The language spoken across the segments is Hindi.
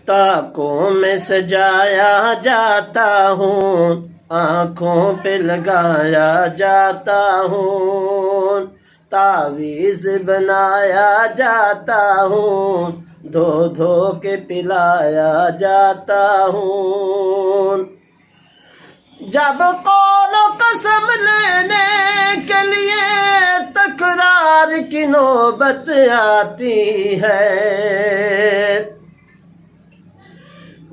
ताकों में सजाया जाता हूँ, आँखों पे लगाया जाता हूँ, तावीज़ बनाया जाता हूँ, धो धो के पिलाया जाता हूँ। जब कौनो कसम लेने के लिए तकरार की नौबत आती है,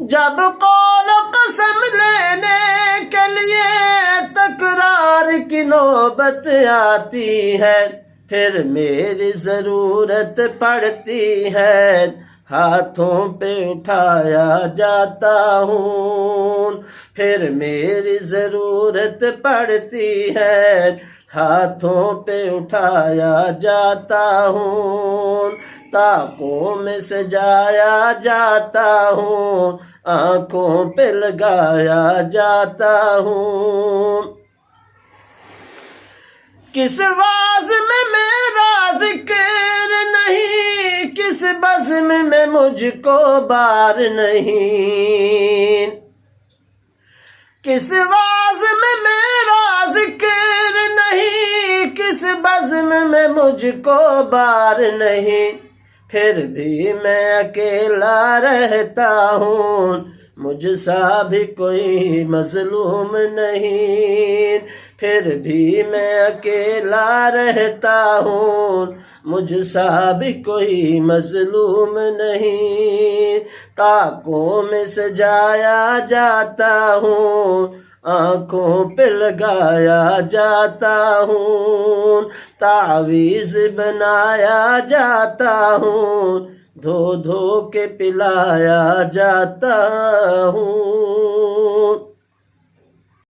जब कौनो कसम लेने के लिए तकरार की नौबत आती है, फिर मेरी ज़रूरत पड़ती है, हाथों पे उठाया जाता हूँ। फिर मेरी ज़रूरत पड़ती है, हाथों पे उठाया जाता हूँ। ताकों में सजाया जाता हूँ, आँखों पे लगाया जाता हूँ। किस वाज़ में मेरा ज़िक्र नहीं, किस बज़्म में मुझको बार नहीं, किस वाज़ में मेरा ज़िक्र नहीं, किस बज़्म में मुझको बार नहीं, फिर भी मैं अकेला रहता हूँ, मुझसा भी कोई मज़लूम नहीं। फिर भी मैं अकेला रहता हूँ, मुझसा भी कोई मज़लूम नहीं। ताकों में सजाया जाता हूँ, आँखों पे लगाया जाता हूँ, तावीज़ बनाया जाता हूँ, धो धो के पिलाया जाता हूँ।